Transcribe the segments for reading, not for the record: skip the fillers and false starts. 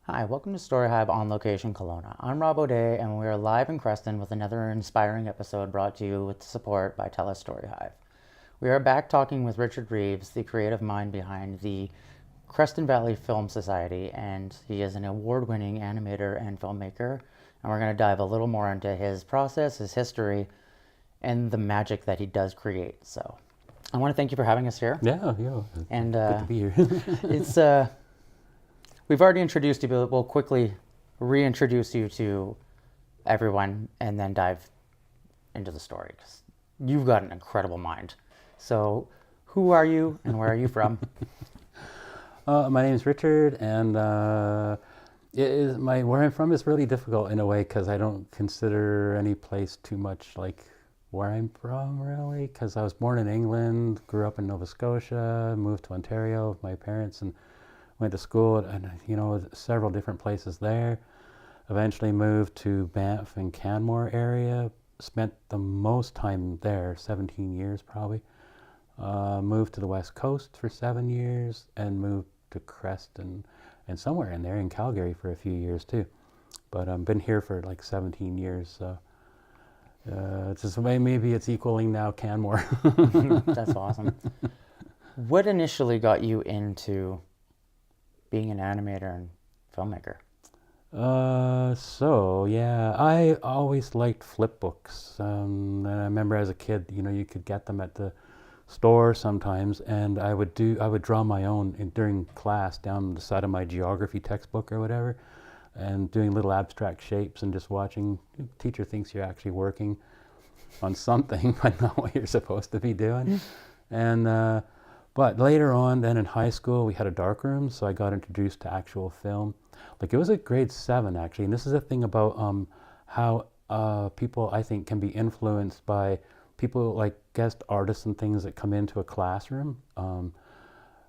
Hi, welcome to StoryHive On Location, Kelowna. I'm Robb, and we are live in Creston with another inspiring episode brought to you with support by TELUS STORYHIve. We are back talking with Richard Reeves, the creative mind behind the Creston Valley Film Society, and he is an award-winning animator and filmmaker. And we're going to dive a little more into his process, his history, and the magic that he does create. So I want to thank you for having us here. Yeah. And good to be here. it's we've already introduced you, but we'll quickly reintroduce you to everyone and then dive into the story, because you've got an incredible mind. So who are you and where are you from? My name is Richard, and where I'm from is really difficult in a way because I don't consider any place too much like where I'm from, really, because I was born in England, grew up in Nova Scotia, moved to Ontario with my parents, and went to school at several different places there. Eventually moved to Banff and Canmore area. Spent the most time there, 17 years probably. Moved to the West Coast for 7 years and moved to Creston and somewhere in there in Calgary for a few years too. But I've been here for like 17 years. So it's just maybe it's equaling now Canmore. That's awesome. What initially got you into being an animator and filmmaker? I always liked flip books. And I remember as a kid, you could get them at the store sometimes, and I would draw my own during class down the side of my geography textbook or whatever, and doing little abstract shapes and just watching. The teacher thinks you're actually working on something, but not what you're supposed to be doing. And but later on, then in high school, we had a darkroom, so I got introduced to actual film. Like it was at grade 7, actually, and this is a thing about how people, I think, can be influenced by people like guest artists and things that come into a classroom.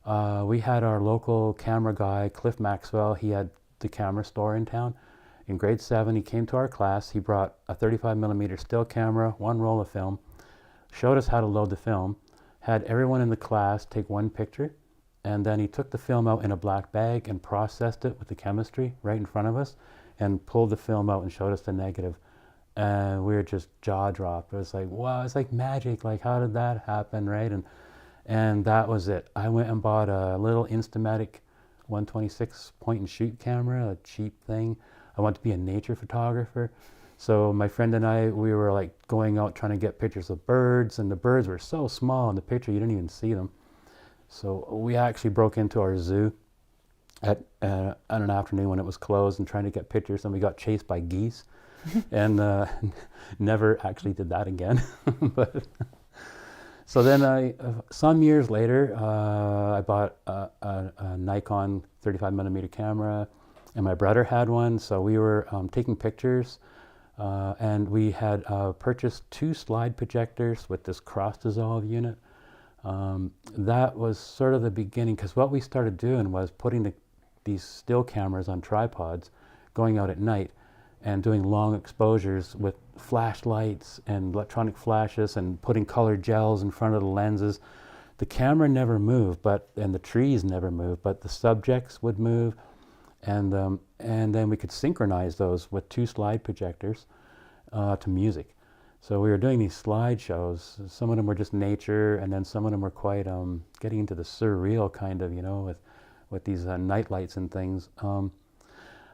We had our local camera guy, Cliff Maxwell. He had the camera store in town. In grade 7, he came to our class. He brought a 35mm still camera, one roll of film, showed us how to load the film, had everyone in the class take one picture, and then he took the film out in a black bag and processed it with the chemistry right in front of us and pulled the film out and showed us the negative. And we were just jaw dropped. It was like, wow, it's like magic. Like, how did that happen, right? And that was it. I went and bought a little Instamatic 126 point and shoot camera, a cheap thing. I wanted to be a nature photographer. So my friend and I, we were like going out trying to get pictures of birds, and the birds were so small in the picture you didn't even see them. So we actually broke into our zoo at an afternoon when it was closed and trying to get pictures, and we got chased by geese. And never actually did that again. But so then some years later, I bought a Nikon 35mm camera, and my brother had one, so we were taking pictures. And we had purchased 2 slide projectors with this cross-dissolve unit. That was sort of the beginning, because what we started doing was putting these still cameras on tripods, going out at night, and doing long exposures with flashlights and electronic flashes and putting colored gels in front of the lenses. The camera never moved, and the trees never moved, but the subjects would move. And then we could synchronize those with 2 slide projectors to music. So we were doing these slideshows. Some of them were just nature, and then some of them were quite getting into the surreal kind of, with these night lights and things.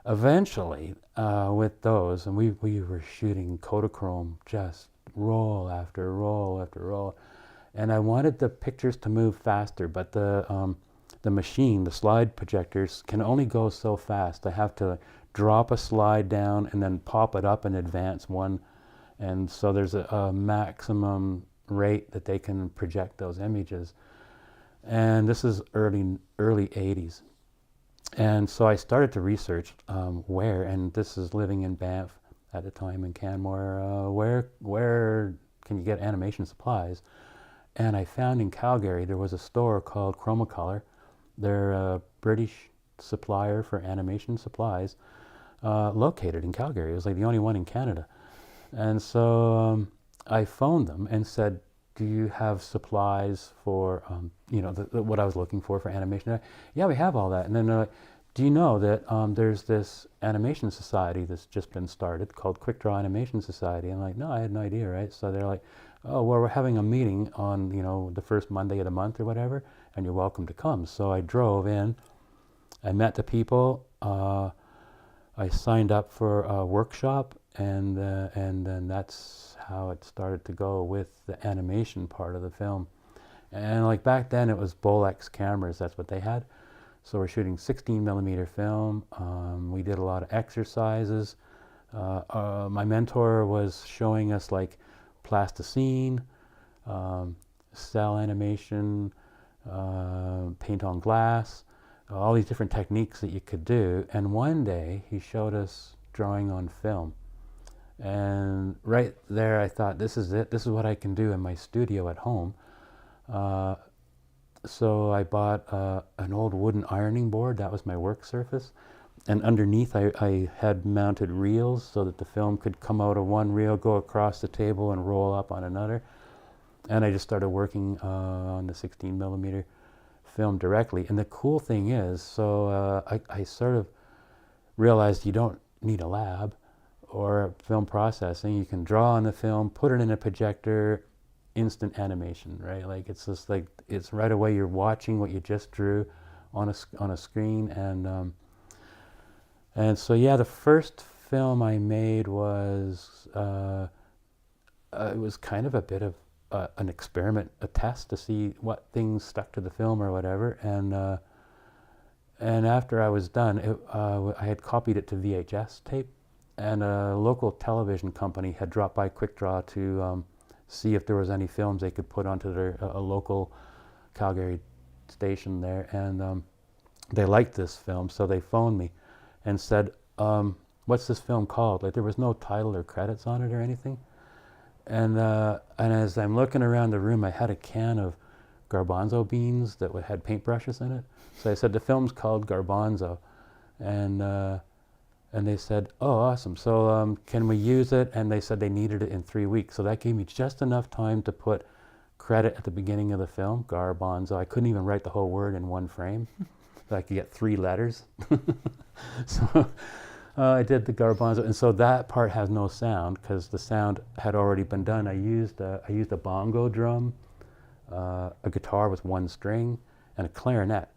Eventually, with those, and we were shooting Kodachrome, just roll after roll after roll, and I wanted the pictures to move faster, but the machine, the slide projectors, can only go so fast. I have to drop a slide down and then pop it up and advance one. And so there's a maximum rate that they can project those images. And this is early 80s. And so I started to research where, and this is living in Banff at the time in Canmore, where can you get animation supplies? And I found in Calgary there was a store called Chromacolor. They're a British supplier for animation supplies, located in Calgary. It was like the only one in Canada. And so I phoned them and said, do you have supplies for, what I was looking for animation? Yeah, we have all that. And then they're like, do you know that there's this animation society that's just been started called Quick Draw Animation Society? And I'm like, no, I had no idea, right? So they're like, oh, well, we're having a meeting on, the first Monday of the month or whatever, and you're welcome to come. So I drove in, I met the people, I signed up for a workshop, and then that's how it started to go with the animation part of the film. And like back then, it was Bolex cameras. That's what they had. So we're shooting 16 millimeter film. We did a lot of exercises. My mentor was showing us like plasticine, cell animation, paint on glass, all these different techniques that you could do. And one day he showed us drawing on film. And right there I thought, this is it. This is what I can do in my studio at home. So I bought an old wooden ironing board. That was my work surface. And underneath I had mounted reels so that the film could come out of one reel, go across the table, and roll up on another. And I just started working on the 16 millimeter film directly. And the cool thing is, so I sort of realized you don't need a lab or film processing. You can draw on the film, put it in a projector, instant animation, right? Like it's just like, it's right away you're watching what you just drew on a screen. And so yeah, the first film I made was it was kind of a bit of an experiment, a test to see what things stuck to the film or whatever. And after I was done, I had copied it to VHS tape, and a local television company had dropped by Quick Draw to see if there was any films they could put onto their a local Calgary station there. And they liked this film, so they phoned me and said, what's this film called? Like, there was no title or credits on it or anything. And as I'm looking around the room, I had a can of garbanzo beans that had paintbrushes in it. So I said, the film's called Garbanzo. And they said, oh, awesome. So can we use it? And they said they needed it in 3 weeks. So that gave me just enough time to put credit at the beginning of the film, Garbanzo. I couldn't even write the whole word in one frame. So I could get 3 letters. So I did the Garbanzo. And so that part has no sound because the sound had already been done. I used a bongo drum, a guitar with 1 string, and a clarinet.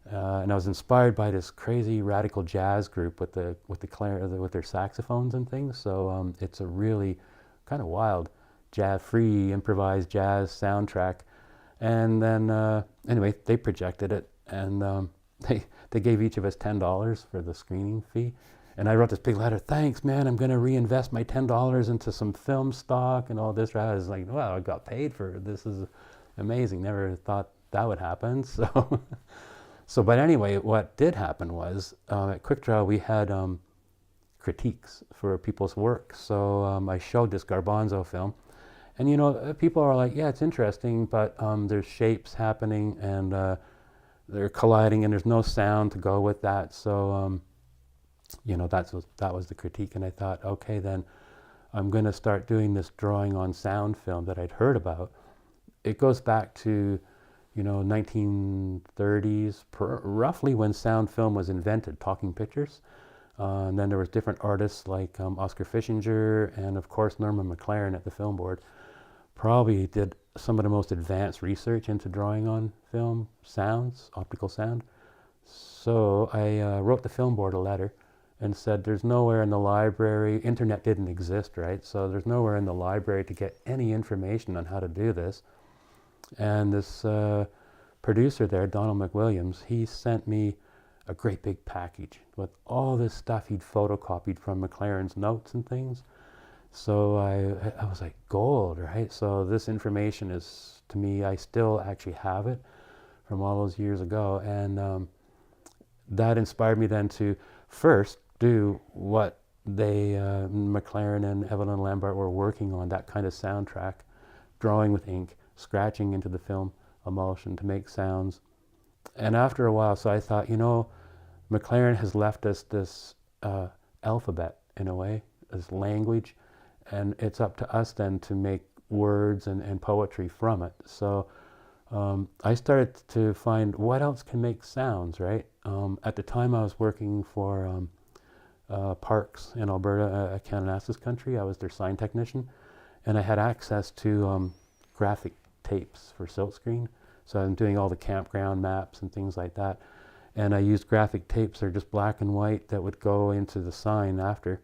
And I was inspired by this crazy radical jazz group with their saxophones and things. So it's a really kind of wild, free improvised jazz soundtrack. And then anyway, they projected it, and they gave each of us $10 for the screening fee. And I wrote this big letter, thanks, man, I'm going to reinvest my $10 into some film stock and all this. I was like, wow, I got paid for it. This is amazing. Never thought that would happen. But anyway, what did happen was, at Quick Draw, we had critiques for people's work. So I showed this Garbanzo film. And, people are like, yeah, it's interesting, but there's shapes happening, and they're colliding, and there's no sound to go with that. So, that was the critique. And I thought, okay, then I'm going to start doing this drawing on sound film that I'd heard about. It goes back to 1930s, roughly when sound film was invented, talking pictures. And then there was different artists like Oscar Fischinger and, of course, Norman McLaren at the film board. Probably did some of the most advanced research into drawing on film sounds, optical sound. So I wrote the film board a letter and said, there's nowhere in the library, internet didn't exist, right? So there's nowhere in the library to get any information on how to do this. And this producer there, Donald McWilliams, he sent me a great big package with all this stuff he'd photocopied from McLaren's notes and things. So I was like, gold, right? So this information is, to me, I still actually have it from all those years ago. And that inspired me then to first do what McLaren and Evelyn Lambert were working on, that kind of soundtrack, drawing with ink, scratching into the film emulsion to make sounds. And after a while, so I thought, McLaren has left us this alphabet, in a way, this language, and it's up to us then to make words and poetry from it. So I started to find what else can make sounds, right? At the time, I was working for parks in Alberta, Kananaskis country. I was their sign technician, and I had access to graphic tapes for silkscreen. So I'm doing all the campground maps and things like that. And I used graphic tapes. They're just black and white that would go into the sign after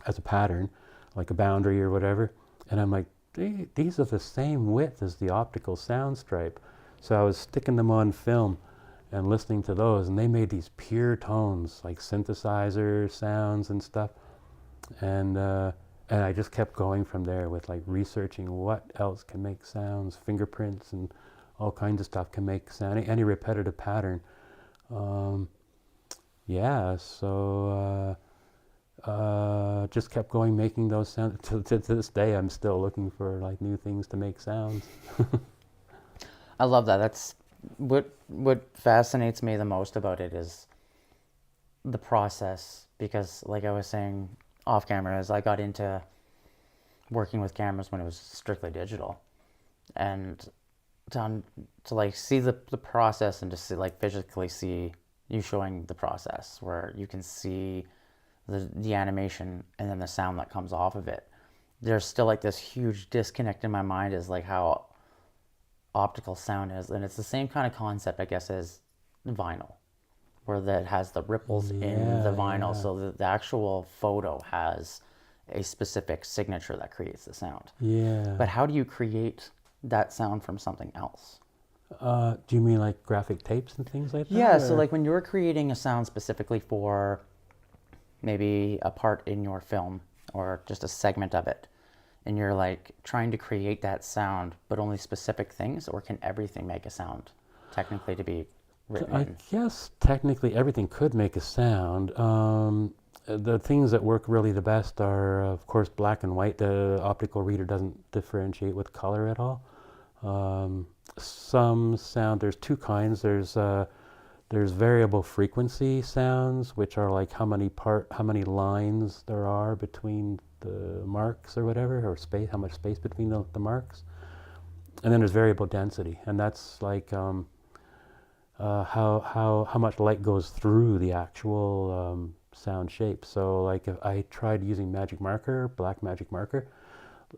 as a pattern, like a boundary or whatever. And I'm like, these are the same width as the optical sound stripe. So I was sticking them on film and listening to those, and they made these pure tones, like synthesizer sounds and stuff. And I just kept going from there with like researching what else can make sounds, fingerprints and all kinds of stuff can make sound, any repetitive pattern. Yeah, so just kept going making those sounds. To this day, I'm still looking for like new things to make sounds. I love that. That's what fascinates me the most about it is the process, because like I was saying off camera, as I got into working with cameras when it was strictly digital, and to like see the process and to see like physically see you showing the process where you can see the animation and then the sound that comes off of it. There's still like this huge disconnect in my mind is like how optical sound is, and it's the same kind of concept I guess as vinyl, where that has the ripples in the vinyl, so that the actual photo has a specific signature that creates the sound. Yeah. But how do you create that sound from something else? Do you mean like graphic tapes and things like that? Yeah, so like when you're creating a sound specifically for maybe a part in your film or just a segment of it, and you're like trying to create that sound, but only specific things, or can everything make a sound technically to be written I in? guess technically everything could make a sound. The things that work really the best are, of course, black and white. The optical reader doesn't differentiate with color at all. Some sound, there's two kinds. There's variable frequency sounds, which are like how many lines there are between the marks or whatever, or space, how much space between the marks. And then there's variable density, and that's like how much light goes through the actual sound shape. So like if I tried using magic marker, black magic marker,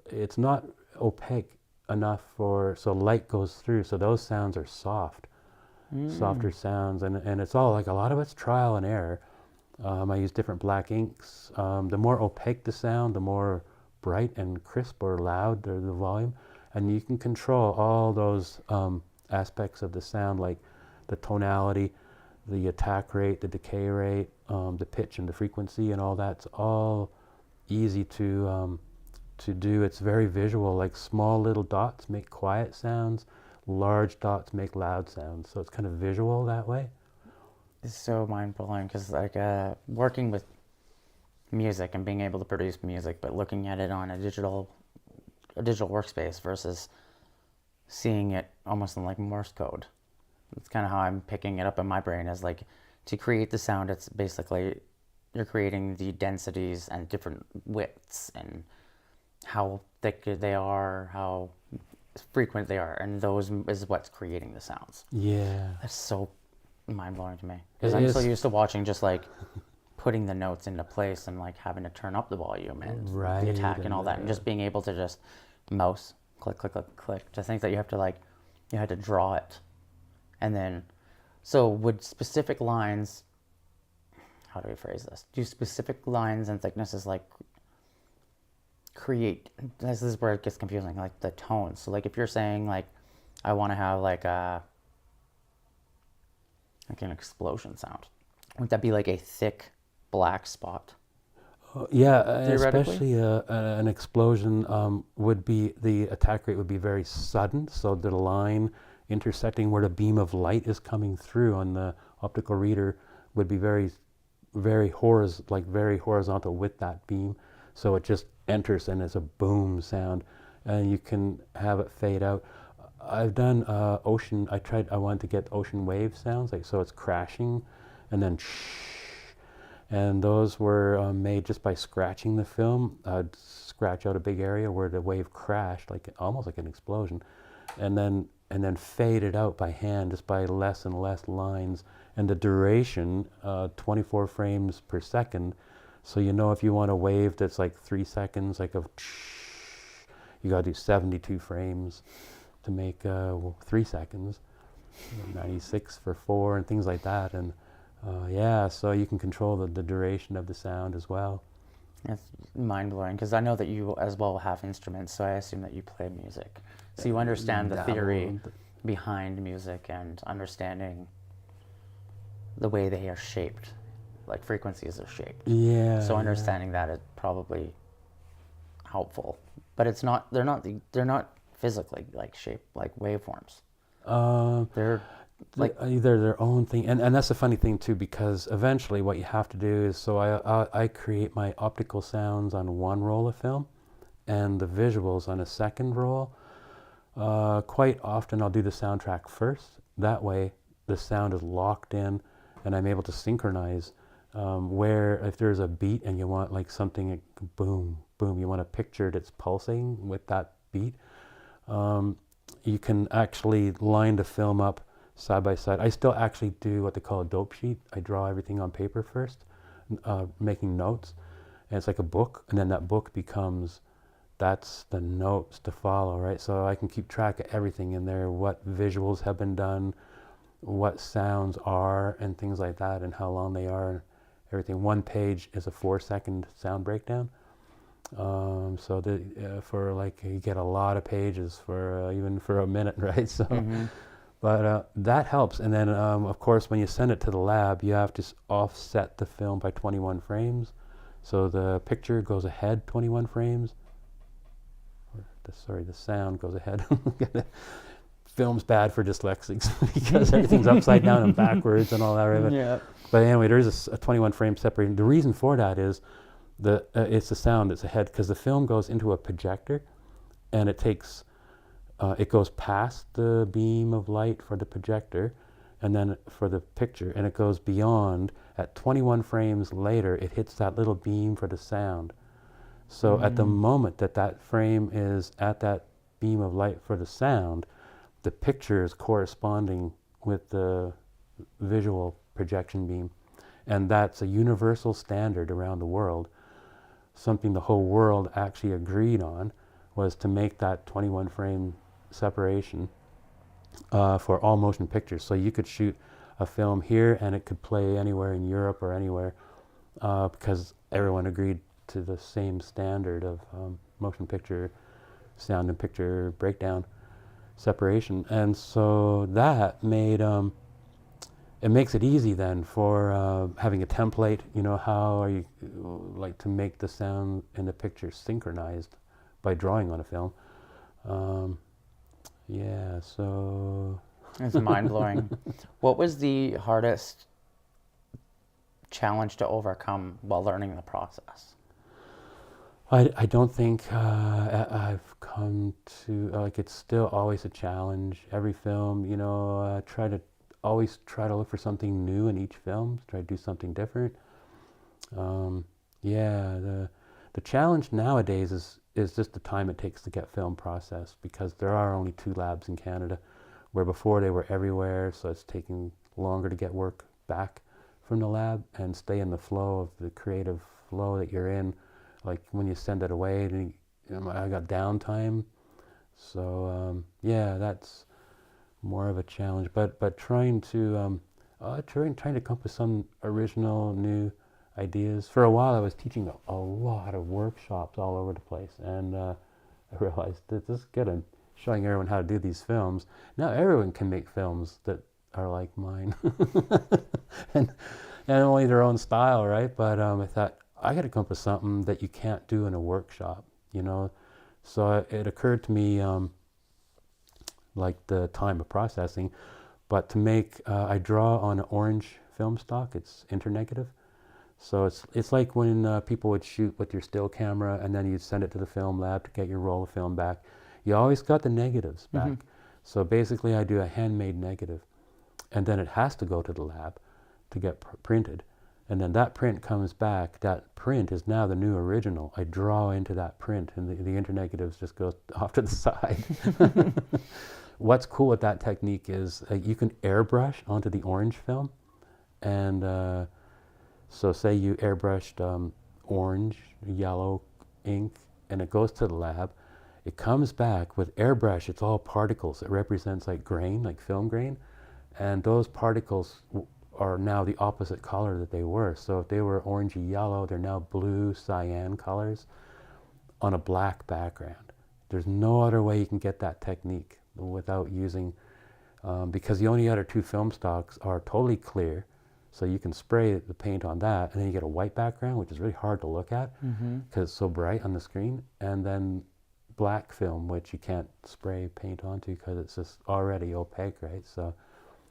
it's not opaque enough so light goes through, so those sounds are softer sounds, and it's all like a lot of it's trial and error. I use different black inks. The more opaque the sound, the more bright and crisp or loud the volume, and you can control all those aspects of the sound, like the tonality, the attack rate, the decay rate, the pitch and the frequency, and all that's all easy to do. It's very visual. Like small little dots make quiet sounds, large dots make loud sounds. So it's kind of visual that way. It's so mind-blowing because like working with music and being able to produce music, but looking at it on a digital workspace versus seeing it almost in like Morse code. It's kind of how I'm picking it up in my brain, is like to create the sound, it's basically you're creating the densities and different widths and how thick they are, how frequent they are, and those is what's creating the sounds. Yeah. That's so mind-blowing to me, because I'm so used to watching just like putting the notes into place and like having to turn up the volume and the attack and all that, and just being able to just mouse click click click click, to think that you had to draw it. And then so would specific lines, how do we phrase this, do specific lines and thicknesses like create, this is where it gets confusing, like the tones. So like if you're saying like I want to have like an explosion sound, would that be like a thick black spot? Yeah, especially an explosion would be, the attack rate would be very sudden, so the line intersecting where the beam of light is coming through on the optical reader would be very horizontal with that beam, so it just enters and it's a boom sound, and you can have it fade out. I've done ocean. I wanted to get ocean wave sounds, like so it's crashing, and then shh, and those were made just by scratching the film. I'd scratch out a big area where the wave crashed, like almost like an explosion, and then fade it out by hand, just by less and less lines, and the duration, 24 frames per second. So you know, if you want a wave that's like 3 seconds, like a, you got to do 72 frames to make 3 seconds, 96 for 4, and things like that. And yeah, so you can control the duration of the sound as well. It's mind-blowing, because I know that you as well have instruments, so I assume that you play music. So you understand the theory behind music and understanding the way they are shaped, like frequencies are shaped. Yeah. So understanding that is probably helpful, but it's not. They're not physically like shaped like waveforms. They're like either their own thing, and that's the funny thing too, because eventually what you have to do is, so I create my optical sounds on one roll of film, and the visuals on a second roll. Quite often I'll do the soundtrack first. That way the sound is locked in, and I'm able to synchronize. Where if there's a beat and you want like something like boom, boom, you want a picture that's pulsating with that beat, you can actually line the film up side by side. I still actually do what they call a dope sheet. I draw everything on paper first, making notes, and it's like a book, and then that book becomes, that's the notes to follow, right? So I can keep track of everything in there, what visuals have been done, what sounds are, and things like that, and how long they are, and everything. One page is a 4-second sound breakdown. So for like, you get a lot of pages for even for a minute, right? So, but that helps. And then of course, when you send it to the lab, you have to offset the film by 21 frames. So the picture goes ahead 21 frames. The sound goes ahead. Film's bad for dyslexics because everything's upside down and backwards and all that. Right? yeah. But anyway, there is a 21 frame separation. The reason for that is it's the sound that's ahead, because the film goes into a projector, and it takes it goes past the beam of light for the projector, and then for the picture, and it goes beyond. At 21 frames later, it hits that little beam for the sound. So at the moment that frame is at that beam of light for the sound, the picture is corresponding with the visual projection beam. And that's a universal standard around the world. Something the whole world actually agreed on was to make that 21 frame separation for all motion pictures. So you could shoot a film here and it could play anywhere in Europe or anywhere, because everyone agreed to the same standard of motion picture sound and picture breakdown separation. And so that made it makes it easy then for having a template. You know, how are you like to make the sound and the picture synchronized by drawing on a film. Yeah, so It's mind-blowing. What was the hardest challenge to overcome while learning the process? I don't think I've come to, like, it's still always a challenge. Every film, you know, always try to look for something new in each film, try to do something different. Yeah, the challenge nowadays is just the time it takes to get film processed, because there are only 2 labs in Canada, where before they were everywhere, so it's taking longer to get work back from the lab and stay in the flow of the creative flow that you're in. Like when you send it away, then I got downtime. So yeah, that's more of a challenge. But trying to come up with some original new ideas. For a while, I was teaching a lot of workshops all over the place, and I realized that this is good. I'm showing everyone how to do these films. Now everyone can make films that are like mine, and only their own style, right? But I thought, I got to come up with something that you can't do in a workshop, you know. So it occurred to me, like the time of processing, but to make, I draw on an orange film stock. It's internegative. So it's like when people would shoot with your still camera, and then you'd send it to the film lab to get your roll of film back. You always got the negatives back. So basically I do a handmade negative, and then it has to go to the lab to get printed. And then that print comes back. That print is now the new original. I draw into that print, and the internegatives just go off to the side. What's cool with that technique is you can airbrush onto the orange film. And so say you airbrushed orange, yellow ink, and it goes to the lab. It comes back with airbrush. It's all particles. It represents like grain, like film grain. And those particles are now the opposite color that they were. So if they were orangey yellow, they're now blue cyan colors on a black background. There's no other way you can get that technique without using, because the only other two film stocks are totally clear. So you can spray the paint on that, and then you get a white background, which is really hard to look at because it's so bright on the screen. And then black film, which you can't spray paint onto because it's just already opaque, right? So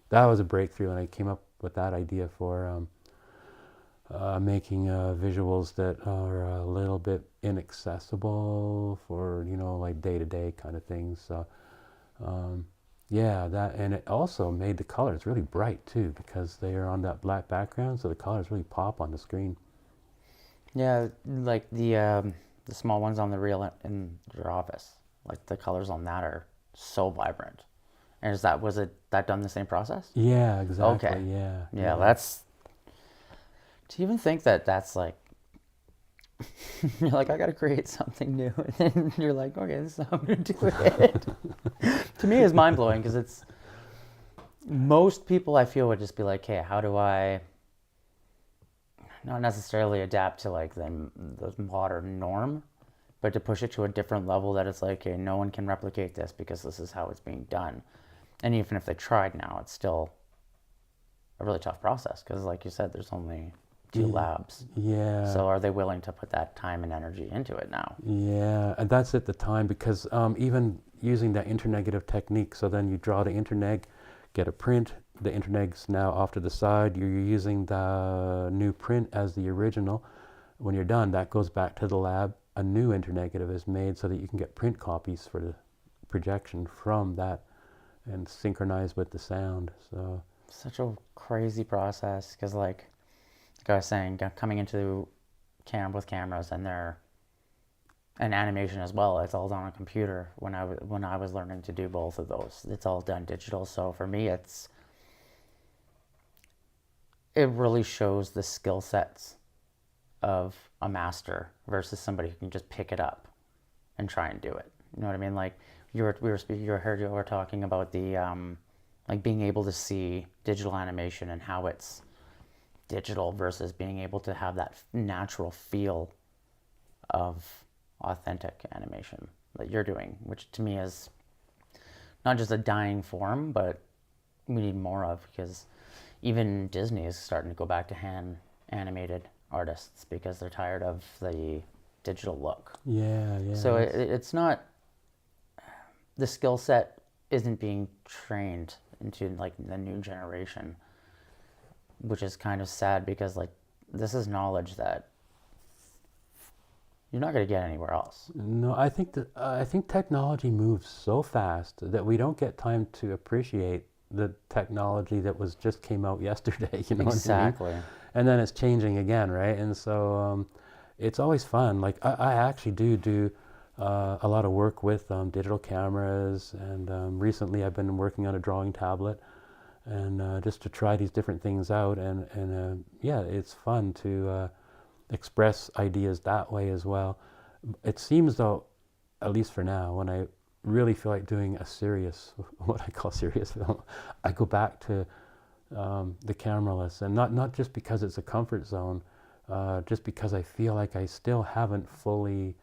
that was a breakthrough, and I came up with that idea for making visuals that are a little bit inaccessible for, you know, like day-to-day kind of things. So yeah, that, and it also made the colors really bright too, because they are on that black background, so the colors really pop on the screen. Yeah, like the small ones on the reel in your office, like the colors on that are so vibrant. And was it that done the same process? Yeah, exactly. Okay. Yeah. Yeah, that's, to even think that that's like, you're like, I got to create something new. And then you're like, okay, this is how I'm going to do it. To me, it's mind blowing because it's, most people I feel would just be like, hey, how do I not necessarily adapt to like the modern norm, but to push it to a different level that it's like, okay, no one can replicate this because this is how it's being done. And even if they tried now, it's still a really tough process because, like you said, there's only 2 labs. Yeah. So are they willing to put that time and energy into it now? Yeah, and that's at the time because even using that internegative technique, so then you draw the interneg, get a print, the interneg's now off to the side, you're using the new print as the original. When you're done, that goes back to the lab. A new internegative is made so that you can get print copies for the projection from that and synchronize with the sound. So such a crazy process because, like I was saying, coming into with cameras and animation as well, it's all done on a computer. When I was learning to do both of those, it's all done digital. So for me, it really shows the skill sets of a master versus somebody who can just pick it up and try and do it. You know what I mean? Like you were talking about the like being able to see digital animation and how it's digital versus being able to have that natural feel of authentic animation that you're doing, which to me is not just a dying form, but we need more of, because even Disney is starting to go back to hand animated artists because they're tired of the digital look. yeah. So it's not, the skill set isn't being trained into like the new generation, which is kind of sad because like this is knowledge that you're not going to get anywhere else. No, I think technology moves so fast that we don't get time to appreciate the technology that just came out yesterday. You know Exactly. what I mean? And then it's changing again, right? And so it's always fun. Like I actually do a lot of work with digital cameras, and recently I've been working on a drawing tablet, and just to try these different things out, and yeah, it's fun to express ideas that way as well. It seems though, at least for now, when I really feel like doing a serious, what I call serious film, I go back to the cameraless, and not just because it's a comfort zone, just because I feel like I still haven't fully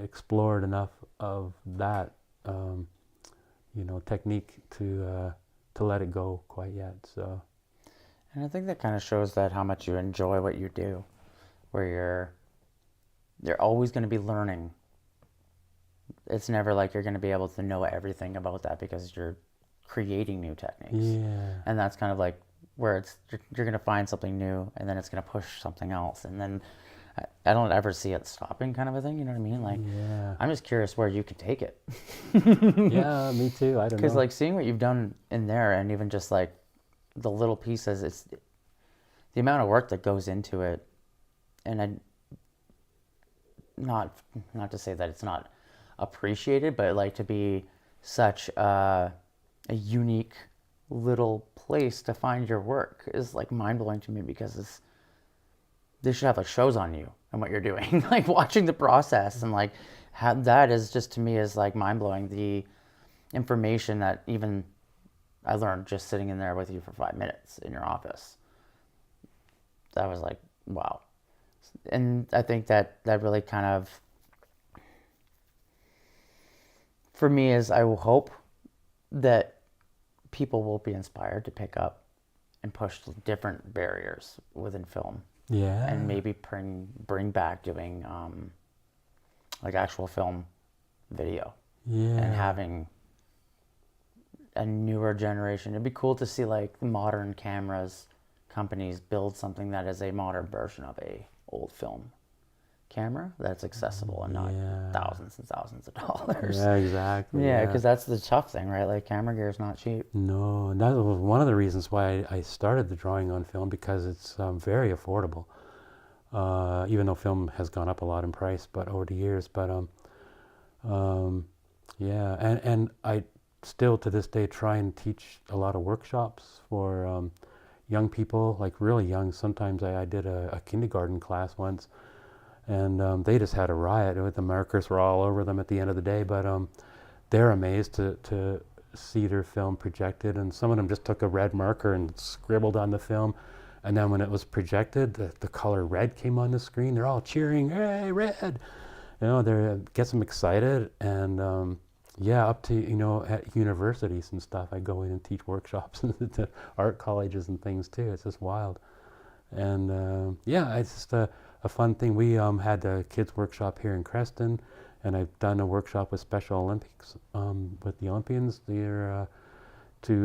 explored enough of that technique to let it go quite yet. So, and I think that kind of shows that how much you enjoy what you do, where you're always going to be learning. It's never like you're going to be able to know everything about that because you're creating new techniques. yeah. And that's kind of like where you're going to find something new, and then it's going to push something else, and then I don't ever see it stopping, kind of a thing. You know what I mean? Like, Yeah. I'm just curious where you could take it. Yeah, me too. I don't know. Because like seeing what you've done in there, and even just like the little pieces, the the amount of work that goes into it, and not to say that it's not appreciated, but like to be such a unique little place to find your work is like mind-blowing to me, because they should have like shows on you and what you're doing. Like watching the process, and like how that is just, to me, is like mind-blowing. The information that even I learned just sitting in there with you for 5 minutes in your office, that was like, wow. And I think that really kind of, for me, is I will hope that people will be inspired to pick up and push different barriers within film. Yeah. And maybe bring back doing like actual film video. Yeah. And having a newer generation. It'd be cool to see like modern cameras companies build something that is a modern version of a old film camera that's accessible and not thousands and thousands of dollars. Yeah, exactly. Yeah, because that's the tough thing, right? Like camera gear is not cheap. No, and that was one of the reasons why I started the drawing on film, because it's very affordable. Even though film has gone up a lot in price, but over the years. But yeah, and I still to this day try and teach a lot of workshops for young people, like really young. Sometimes I did a kindergarten class once, and they just had a riot. The markers were all over them at the end of the day, but they're amazed to see their film projected, and some of them just took a red marker and scribbled on the film, and then when it was projected, the color red came on the screen. They're all cheering, "Hey, red!" You know, it gets them excited, and yeah, up to, you know, at universities and stuff, I go in and teach workshops to art colleges and things too. It's just wild, and yeah, it's just a fun thing. We had a kids workshop here in Creston, and I've done a workshop with Special Olympics with the Olympians. They're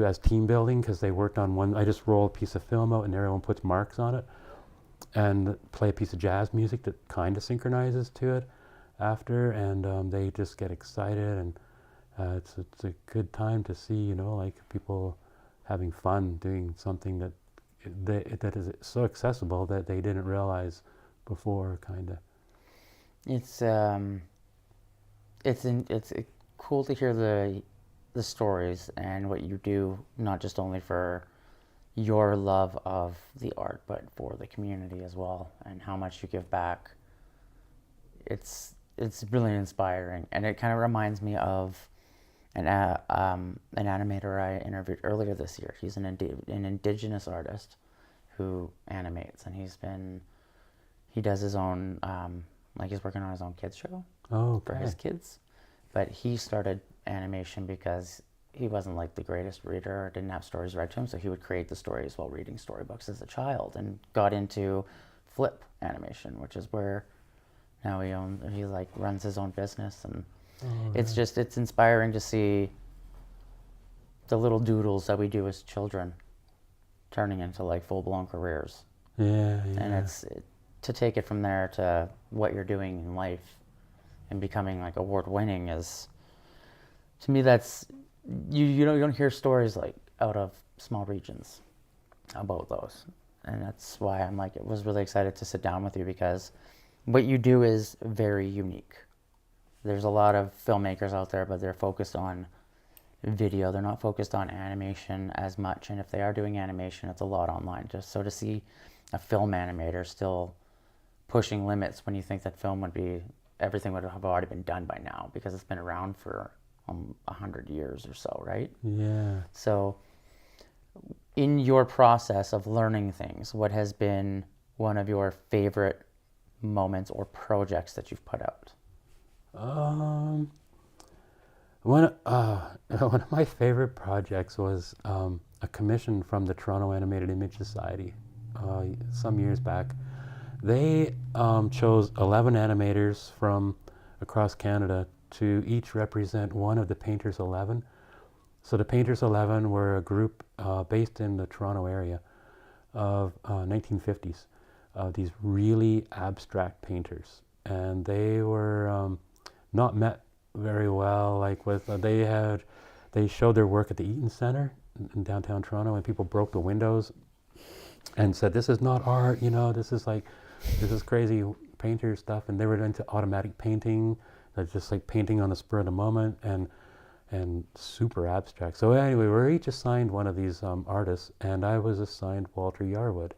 as team building, because they worked on one. I just roll a piece of film out and everyone puts marks on it, and play a piece of jazz music that kind of synchronizes to it after, and they just get excited, and it's a good time to see, you know, like people having fun doing something that is so accessible that they didn't realize before, kind of. It's cool to hear the stories and what you do, not just only for your love of the art, but for the community as well, and how much you give back. It's really inspiring, and it kind of reminds me of an animator I interviewed earlier this year. He's an indigenous artist who animates, and he does his own, like he's working on his own kids show for his kids. But he started animation because he wasn't like the greatest reader, or didn't have stories read to him, so he would create the stories while reading storybooks as a child, and got into flip animation, which is where now he like runs his own business, and it's inspiring to see the little doodles that we do as children turning into like full-blown careers. Yeah. And to take it from there to what you're doing in life and becoming like award-winning is, to me, that's you don't hear stories like out of small regions about those, and that's why I'm like, it was really excited to sit down with you, because what you do is very unique. There's a lot of filmmakers out there, but they're focused on video. They're not focused on animation as much, and if they are doing animation, it's a lot online. Just so to see a film animator still pushing limits when you think that everything would have already been done by now, because it's been around for 100 years or so, right? Yeah. So in your process of learning things, what has been one of your favorite moments or projects that you've put out? One of my favorite projects was a commission from the Toronto Animated Image Society some years back. They chose 11 animators from across Canada to each represent one of the Painters 11. So the Painters 11 were a group based in the Toronto area of 1950s, these really abstract painters. And they were not met very well. Like they showed their work at the Eaton Centre in downtown Toronto, and people broke the windows and said, "This is not art, you know. This is crazy painter stuff." And they were into automatic painting, just like painting on the spur of the moment, and super abstract. So anyway, we were each assigned one of these artists, and I was assigned Walter Yarwood.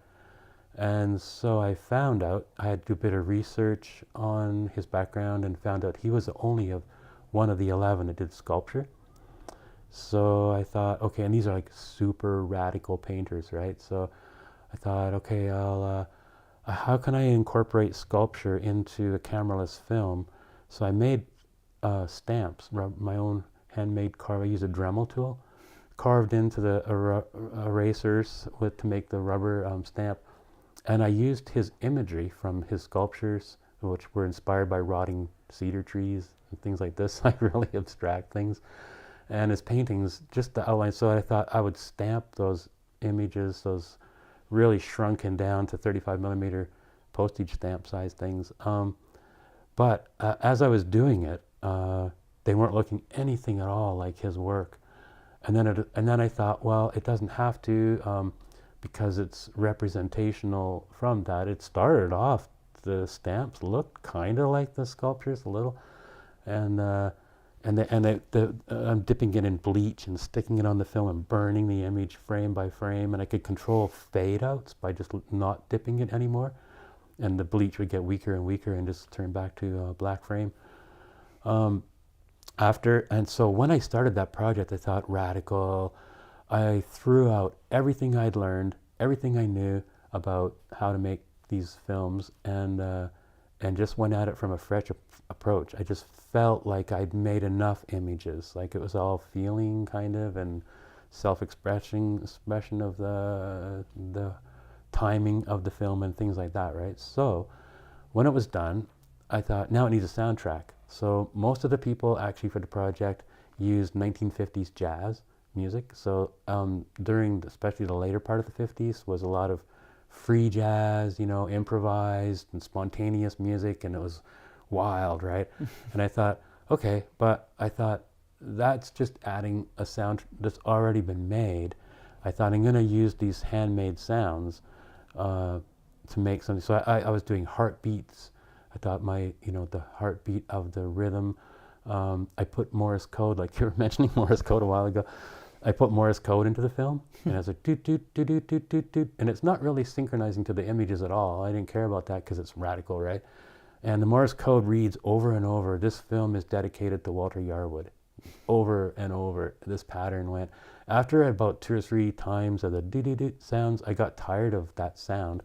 And so I found out, I had to do a bit of research on his background and found out he was the only of one of the 11 that did sculpture. So I thought, okay, and these are like super radical painters, right? So I thought, okay, how can I incorporate sculpture into a cameraless film? So I made stamps, my own handmade carve. I used a Dremel tool, carved into the erasers to make the rubber stamp. And I used his imagery from his sculptures, which were inspired by rotting cedar trees and things like this, like really abstract things. And his paintings, just the outline. So I thought I would stamp those images, those really shrunken down to 35 millimeter postage stamp size things. But as I was doing it, they weren't looking anything at all like his work. And then I thought, well, it doesn't have to, because it's representational from that. It started off, the stamps looked kind of like the sculptures a little, and I'm dipping it in bleach and sticking it on the film and burning the image frame by frame, and I could control fade outs by just not dipping it anymore, and the bleach would get weaker and weaker and just turn back to black frame. And so when I started that project, I thought radical. I threw out everything I'd learned, everything I knew about how to make these films, and just went at it from a fresh approach. I just felt like I'd made enough images, like it was all feeling kind of, and expression of the timing of the film and things like that, right? So when it was done, I thought, now it needs a soundtrack. So most of the people actually for the project used 1950s jazz music. So during especially the later part of the 50s was a lot of free jazz, improvised and spontaneous music, and it was wild, right? And I thought, okay, but I thought that's just adding a sound that's already been made. I thought I'm going to use these handmade sounds to make something. So I was doing heartbeats. I thought the heartbeat of the rhythm. I put Morse code, like you were mentioning Morse code a while ago. I put Morse code into the film, and I was like, doot, doot, doot, doot, doot, doot, doot. And it's not really synchronizing to the images at all. I didn't care about that because it's radical, right? And the Morse code reads over and over, this film is dedicated to Walter Yarwood. Over and over, this pattern went. After about 2 or 3 times of the doot-doot-doot sounds, I got tired of that sound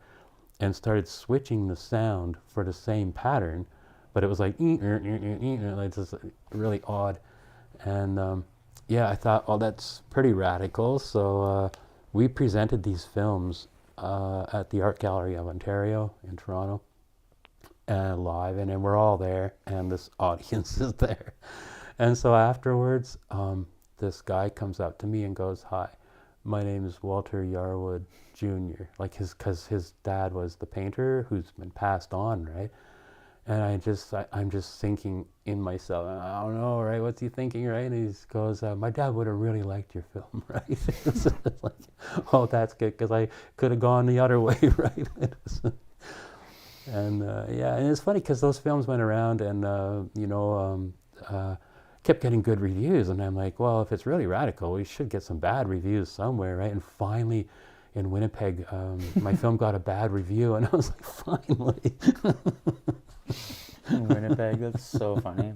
and started switching the sound for the same pattern, but it was like, like just really odd. And yeah, I thought, well, that's pretty radical. So we presented these films at the Art Gallery of Ontario in Toronto, live, and then we're all there, and this audience is there. And so afterwards, this guy comes up to me and goes, "Hi, my name is Walter Yarwood Jr." Like because his dad was the painter who's been passed on, right? And I'm just thinking in myself, I don't know, right? What's he thinking, right? And he goes, "My dad would have really liked your film," right? It's like, oh, that's good, because I could have gone the other way, right? And yeah, and it's funny because those films went around and kept getting good reviews, and I'm like, well, if it's really radical, we should get some bad reviews somewhere, right? And finally, in Winnipeg, my film got a bad review, and I was like, finally. In Winnipeg, that's so funny.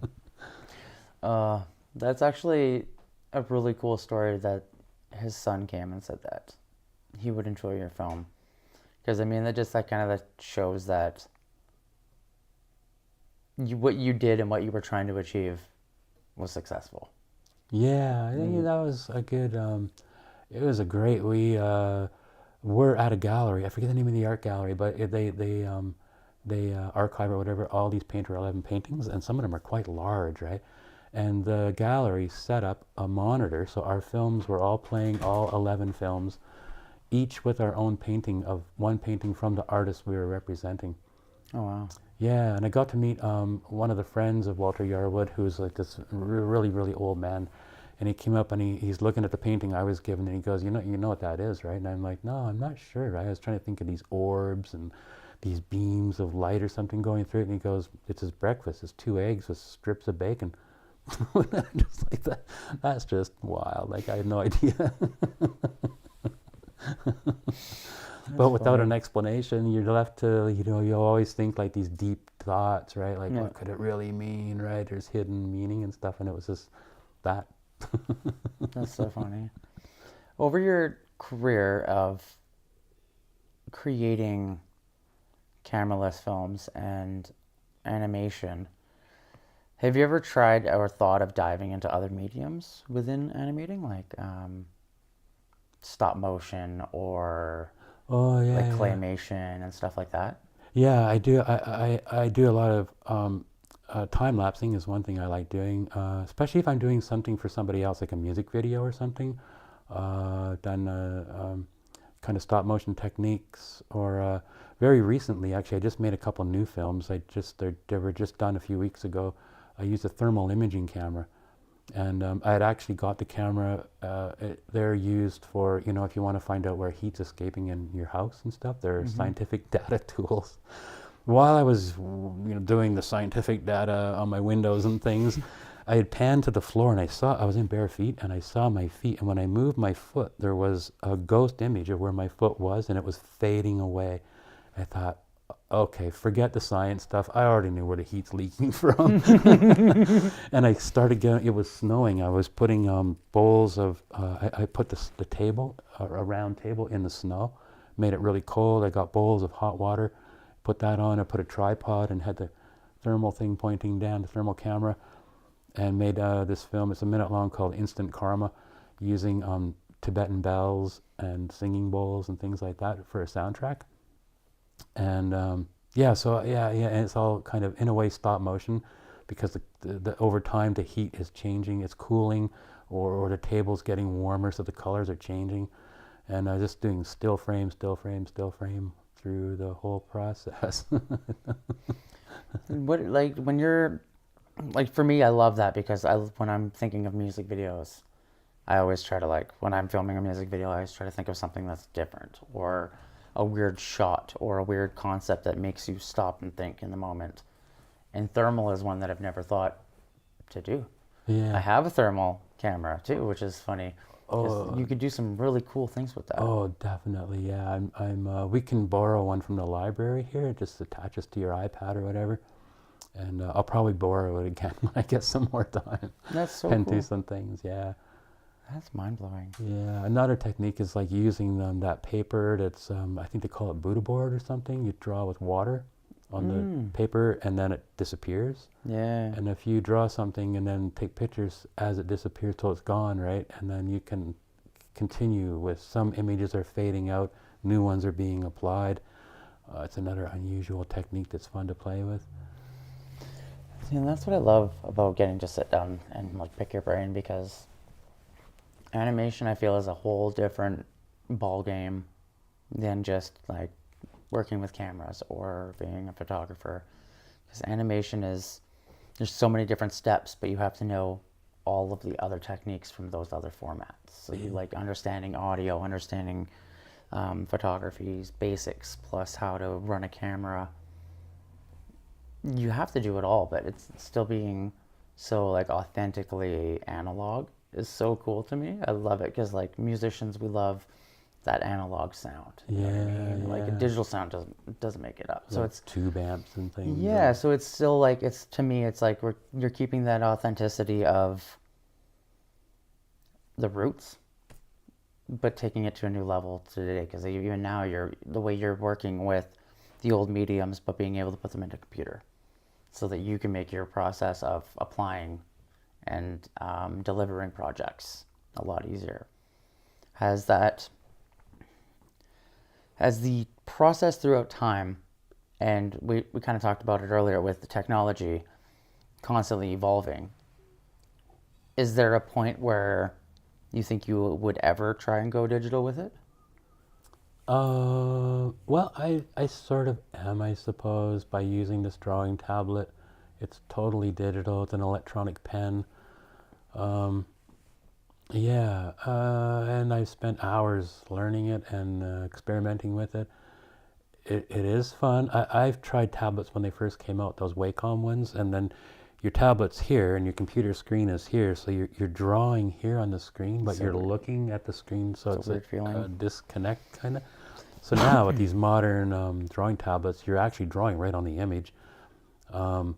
That's actually a really cool story that his son came and said that he would enjoy your film. Because, I mean, that shows that what you did and what you were trying to achieve was successful. Yeah, I think that was a good, it was a great, we were at a gallery, I forget the name of the art gallery, but they archive or whatever all these Painter 11 paintings, and some of them are quite large, right? And the gallery set up a monitor, so our films were all playing, all 11 films, each with our own painting of one painting from the artist we were representing. Oh, wow. Yeah, and I got to meet one of the friends of Walter Yarwood, who's like this really, really old man, And he came up and he's looking at the painting I was given, and he goes, you know what that is, right? And I'm like, no, I'm not sure. Right? I was trying to think of these orbs and these beams of light or something going through it. And he goes, it's his breakfast. It's 2 eggs with strips of bacon. Just like that. That's just wild. Like, I had no idea. But without an explanation, you're left to, you always think like these deep thoughts, right? Like, what could it really mean, right? There's hidden meaning and stuff, and it was just that. That's so funny. Over your career of creating cameraless films and animation, have you ever tried or thought of diving into other mediums within animating, like stop motion or like claymation and stuff like that? Yeah, I do. I do a lot of time lapsing is one thing I like doing, especially if I'm doing something for somebody else, like a music video or something. Done kind of stop motion techniques, or very recently, actually, I just made a couple new films. They were just done a few weeks ago. I used a thermal imaging camera, and I had actually got the camera. They're used for, if you want to find out where heat's escaping in your house and stuff. They're scientific data tools. While I was, doing the scientific data on my windows and things, I had panned to the floor and I was in bare feet and I saw my feet. And when I moved my foot, there was a ghost image of where my foot was, and it was fading away. I thought, okay, forget the science stuff. I already knew where the heat's leaking from. And I started it was snowing. I was putting bowls of, I put the table, a round table, in the snow, made it really cold. I got bowls of hot water, put that on. I put a tripod and had the thermal thing pointing down, the thermal camera, and made this film. It's a minute long, called Instant Karma, using Tibetan bells and singing bowls and things like that for a soundtrack. And and it's all kind of in a way stop motion, because the over time the heat is changing, it's cooling, or the table's getting warmer, so the colors are changing. And just doing still frame through the whole process. What, like, when you're, like, for me, I love that, because when I'm thinking of music videos, I always try to, like, when I'm filming a music video, I always try to think of something that's different, or a weird shot, or a weird concept that makes you stop and think in the moment. And thermal is one that I've never thought to do. Yeah. I have a thermal camera too, which is funny. You could do some really cool things with that. Oh, definitely, yeah. We can borrow one from the library here. It just attaches to your iPad or whatever. And I'll probably borrow it again when I get some more time. That's so and cool. do some things, yeah. That's mind-blowing. Yeah, another technique is like using that paper that's, I think they call it Buddha board or something. You draw with water on the paper, and then it disappears. Yeah. And if you draw something and then take pictures as it disappears till it's gone, right? And then you can continue with, some images are fading out, new ones are being applied. It's another unusual technique that's fun to play with. See, and that's what I love about getting to sit down and, like, pick your brain, because animation, I feel, is a whole different ball game than just, like, working with cameras or being a photographer. Because animation there's so many different steps, but you have to know all of the other techniques from those other formats. So you, like, understanding audio, understanding photography's basics, plus how to run a camera. You have to do it all, but it's still being so, like, authentically analog is so cool to me. I love it, because, like, musicians, we love that analog sound. You know what I mean? Like, a digital sound doesn't make it up. So Like it's tube amps and things. Yeah, so it's still, like, to me, it's like you're keeping that authenticity of the roots, but taking it to a new level today. Because even now, the way you're working with the old mediums, but being able to put them into a computer, so that you can make your process of applying and delivering projects a lot easier. Has the process throughout time, and we kind of talked about it earlier with the technology constantly evolving, is there a point where you think you would ever try and go digital with it? Well, I sort of am, I suppose, by using this drawing tablet. It's totally digital. It's an electronic pen. Yeah, and I've spent hours learning it and experimenting with it. It is fun. I've tried tablets when they first came out, those Wacom ones, and then your tablet's here and your computer screen is here, so you're drawing here on the screen, but So you're weird. looking at the screen, so It's a it's weird a feeling. disconnect kind of. So now with these modern drawing tablets, you're actually drawing right on the image. Um,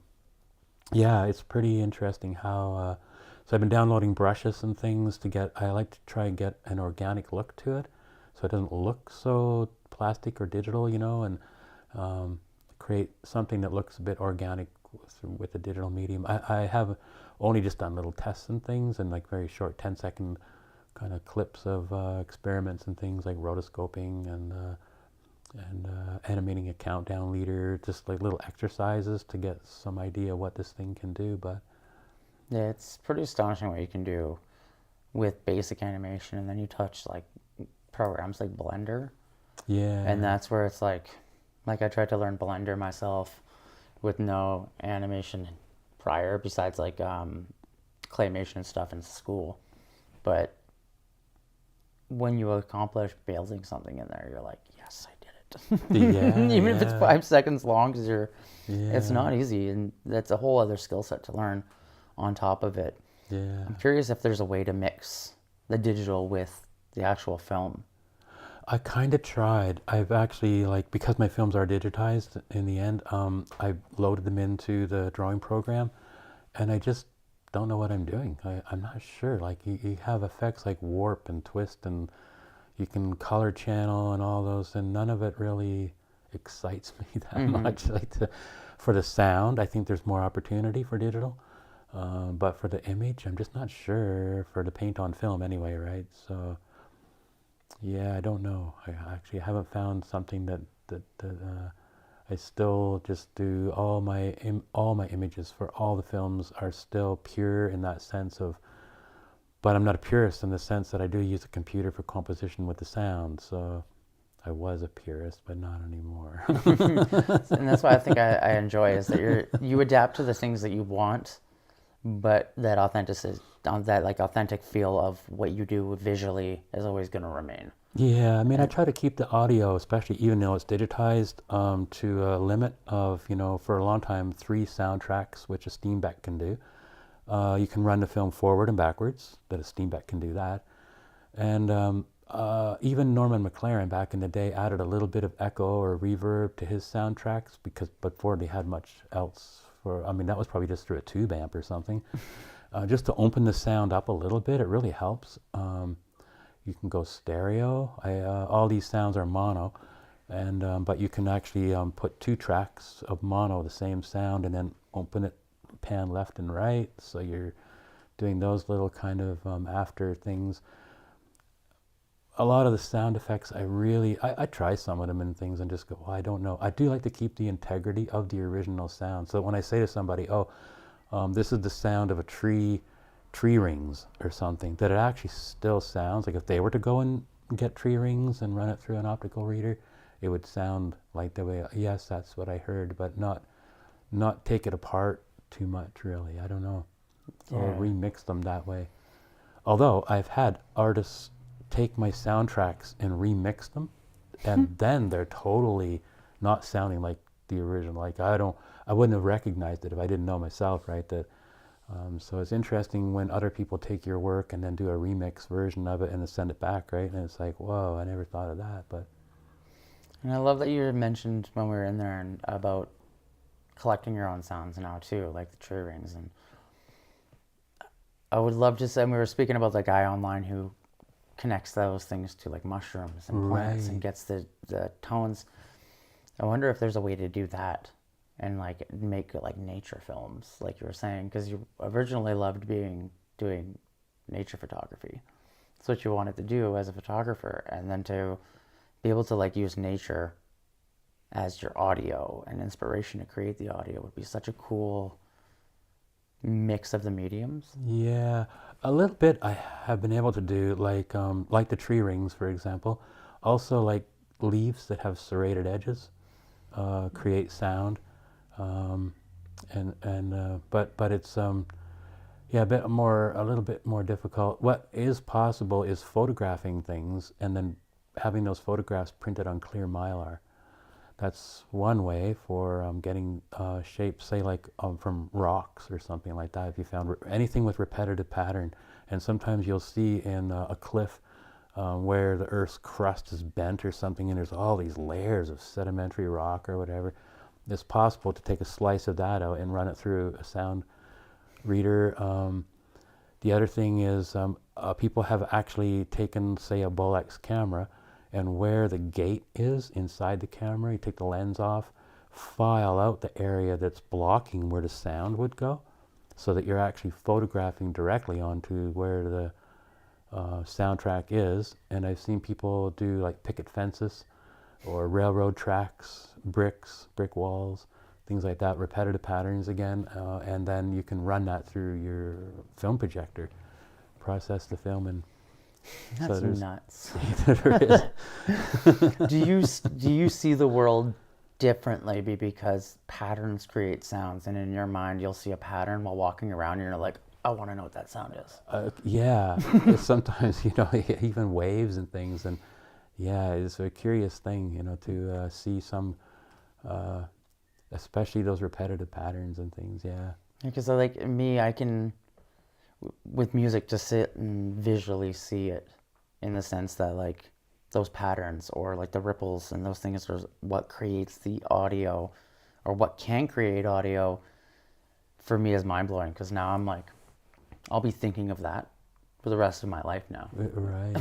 yeah, it's pretty interesting how. So I've been downloading brushes and things to get. I like to try and get an organic look to it, so it doesn't look so plastic or digital, and um, create something that looks a bit organic with the digital medium. I have only just done little tests and things and like very short 10-second kind of clips of experiments and things like rotoscoping and animating a countdown leader, just like little exercises to get some idea what this thing can do. But Yeah, it's pretty astonishing what you can do with basic animation, and then you touch like programs like Blender, and yeah, that's where it's like I tried to learn Blender myself with no animation prior, besides like claymation and stuff in school. But when you accomplish building something in there, you're like, yes, I did it. yeah, Even if it's yeah, 5 seconds long, because it's yeah, not easy, and that's a whole other skill set to learn on top of it. yeah. I'm curious if there's a way to mix the digital with the actual film. I kind of tried. I've actually like because my films are digitized in the end. I loaded them into the drawing program, and I just don't know what I'm doing. I'm not sure. Like you have effects like warp and twist, and you can color channel and all those, and none of it really excites me that Mm-hmm. much. For the sound, I think there's more opportunity for digital, but for the image, I'm just not sure. For the paint on film, anyway, right? So. Yeah, I don't know. I actually haven't found something that I still just do all my images for all the films are still pure in that sense of, but I'm not a purist in the sense that I do use a computer for composition with the sound. So I was a purist, but not anymore. And that's why I think I enjoy is that you adapt to the things that you want, but that authenticity, that like authentic feel of what you do visually is always going to remain. Yeah, I mean, I And try to keep the audio, especially even though it's digitized, to a limit of, for a long time, 3 soundtracks, which a Steam Deck can do. You can run the film forward and backwards, that a Steam Deck can do that. And even Norman McLaren back in the day added a little bit of echo or reverb to his soundtracks because before they had much else I mean, that was probably just through a tube amp or something. Just to open the sound up a little bit, it really helps. You can go stereo. All these sounds are mono, and but you can actually put 2 tracks of mono, the same sound, and then open it, pan left and right. So you're doing those little kind of after things. A lot of the sound effects, I try some of them and things and just go, well, I don't know. I do like to keep the integrity of the original sound. So when I say to somebody, oh, this is the sound of a tree rings or something, that it actually still sounds like if they were to go and get tree rings and run it through an optical reader, it would sound like the way, yes, that's what I heard, but not take it apart too much, really. I don't know. Or yeah, remix them that way. Although I've had artists take my soundtracks and remix them, and then they're totally not sounding like the original. Like I wouldn't have recognized it if I didn't know myself, right? So it's interesting when other people take your work and then do a remix version of it and then send it back, right? And it's like, whoa, I never thought of that. But and I love that you mentioned when we were in there and about collecting your own sounds now too, like the tree rings. And I would love to say, we were speaking about the guy online who connects those things to like mushrooms and plants and right, gets the tones. I wonder if there's a way to do that and like make like nature films, like you were saying, because you originally loved doing nature photography. That's what you wanted to do as a photographer, and then to be able to like use nature as your audio and inspiration to create the audio would be such a cool mix of the mediums. yeah, a little bit. I have been able to do like the tree rings, for example. Also, like leaves that have serrated edges create sound, um, and but it's Yeah, a little bit more difficult. What is possible is photographing things and then having those photographs printed on clear mylar. That's one way for getting shapes, say like from rocks or something like that. If you found anything with repetitive pattern, and sometimes you'll see in a cliff where the Earth's crust is bent or something, and there's all these layers of sedimentary rock or whatever. It's possible to take a slice of that out and run it through a sound reader. The other thing is people have actually taken, say, a Bolex camera, and where the gate is inside the camera, you take the lens off, file out the area that's blocking where the sound would go, so that you're actually photographing directly onto where the soundtrack is. And I've seen people do like picket fences or railroad tracks, brick walls, things like that, repetitive patterns again, and then you can run that through your film projector, process the film, and That's so nuts. there is. Do you see the world differently because patterns create sounds, and in your mind you'll see a pattern while walking around and you're like, I want to know what that sound is? Yeah, sometimes, even waves and things, and yeah, it's a curious thing, to see some, especially those repetitive patterns and things, yeah. Because like me, I can, with music, just sit and visually see it, in the sense that like those patterns or like the ripples and those things are what creates the audio, or what can create audio, for me is mind-blowing, because now I'm like, I'll be thinking of that for the rest of my life now. Right.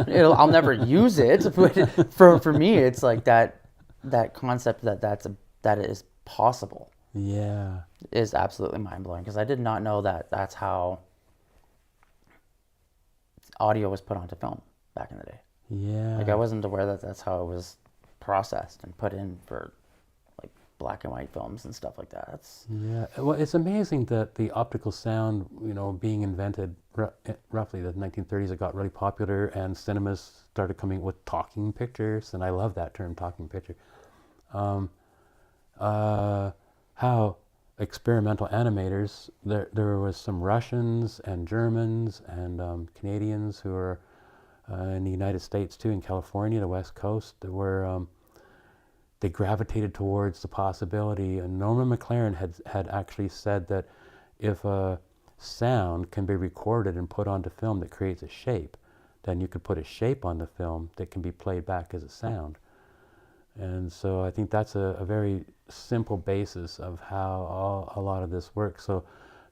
I'll never use it, but for me it's like that concept that is possible. Yeah. Is absolutely mind-blowing, because I did not know that that's how audio was put onto film back in the day. Yeah. Like I wasn't aware that that's how it was processed and put in for like black and white films and stuff like that. Yeah. Well, it's amazing that the optical sound, being invented roughly the 1930s, it got really popular, and cinemas started coming with talking pictures, and I love that term, talking picture. How experimental animators, there was some Russians and Germans and Canadians who were in the United States too, in California, the West Coast, they gravitated towards the possibility, and Norman McLaren had actually said that if a sound can be recorded and put onto film that creates a shape, then you could put a shape on the film that can be played back as a sound. And so I think that's a very simple basis of how a lot of this works. So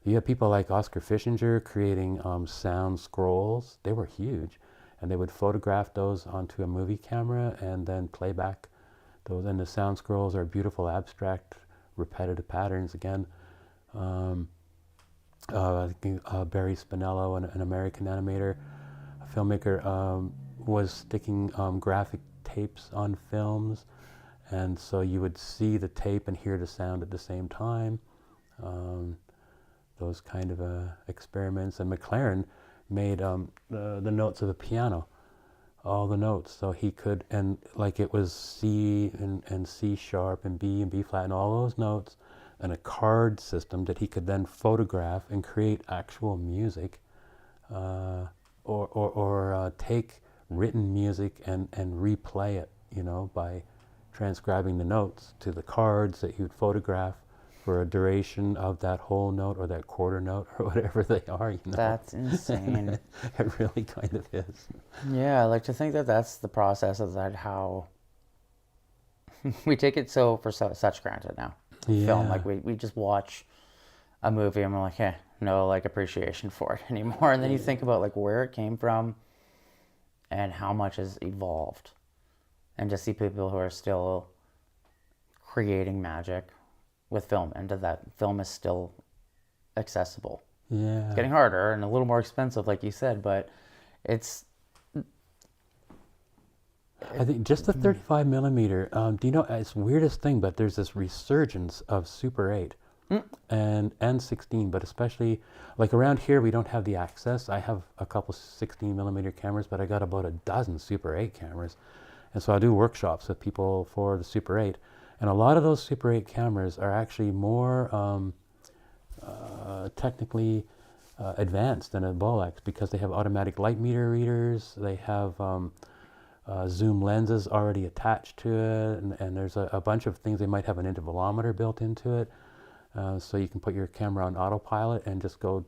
you have people like Oscar Fischinger creating sound scrolls. They were huge, and they would photograph those onto a movie camera and then play back those. And the sound scrolls are beautiful, abstract, repetitive patterns again. I think Barry Spinello, an American animator, a filmmaker, was sticking graphic tapes on films, and so you would see the tape and hear the sound at the same time. Those kind of experiments. And McLaren made the notes of a piano, all the notes, so he could, and like it was C and C sharp and B flat and all those notes, and a card system that he could then photograph and create actual music, or take written music and replay it, by transcribing the notes to the cards that he would photograph for a duration of that whole note or that quarter note or whatever they are. That's insane. It really kind of is. Yeah, I like to think that that's the process of that, how we take it for such granted now. Yeah. Film, like we just watch a movie and we're like, no like appreciation for it anymore. And then you think about like where it came from and how much has evolved, and just see people who are still creating magic with film, and that film is still accessible. Yeah. It's getting harder and a little more expensive, like you said, but it's... I think just the 35 millimeter, do you know, it's the weirdest thing, but there's this resurgence of Super 8 and 16, but especially, like around here, we don't have the access. I have a couple 16 millimeter cameras, but I got about a dozen Super 8 cameras. And so I do workshops with people for the Super 8. And a lot of those Super 8 cameras are actually more technically advanced than a Bolex because they have automatic light meter readers. They have zoom lenses already attached to it, and there's a bunch of things. They might have an intervalometer built into it, so you can put your camera on autopilot and just go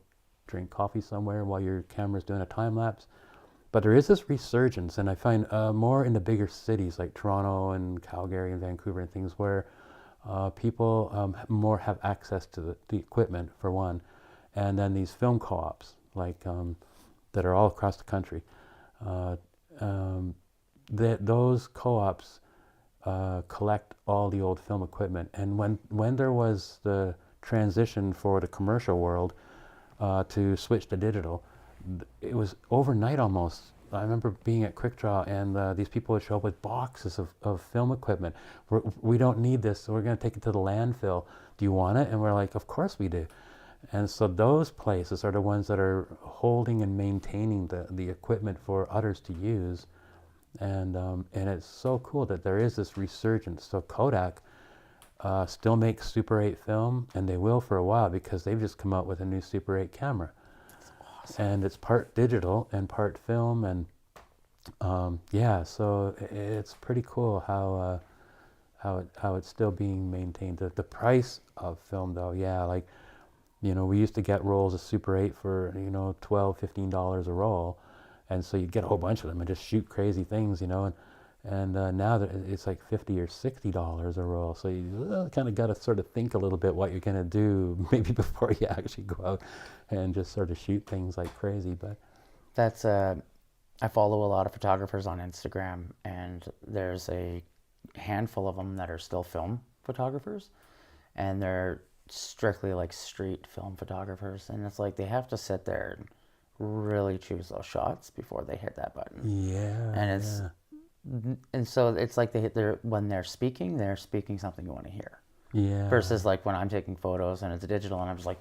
drink coffee somewhere while your camera's doing a time lapse. But there is this resurgence, and I find more in the bigger cities like Toronto and Calgary and Vancouver and things where people more have access to the equipment, for one, and then these film co-ops like that are all across the country. Those co-ops collect all the old film equipment, and when there was the transition for the commercial world to switch to digital, it was overnight almost. I remember being at Quick Draw, and these people would show up with boxes of film equipment. We don't need this, so we're going to take it to the landfill. Do you want it? And we're like, of course we do. And so those places are the ones that are holding and maintaining the equipment for others to use. And it's so cool that there is this resurgence. So Kodak still makes Super 8 film, and they will for a while because they've just come out with a new Super 8 camera. And it's part digital and part film, and yeah, so it's pretty cool how it's still being maintained. The price of film, though, yeah, like, you know, we used to get rolls of Super 8 for, you know, $12-15 a roll, and so you'd get a whole bunch of them and just shoot crazy things, you know, and now that it's like $50 or $60 a roll, so you kind of got to sort of think a little bit what you're going to do maybe before you actually go out and just sort of shoot things like crazy. But That's I follow a lot of photographers on Instagram, and there's a handful of them that are still film photographers, and they're strictly like street film photographers, and it's like they have to sit there and really choose those shots before they hit that button. yeah, And it's and so it's like when they're speaking something you want to hear. yeah. Versus like when I'm taking photos and it's digital and I'm just like,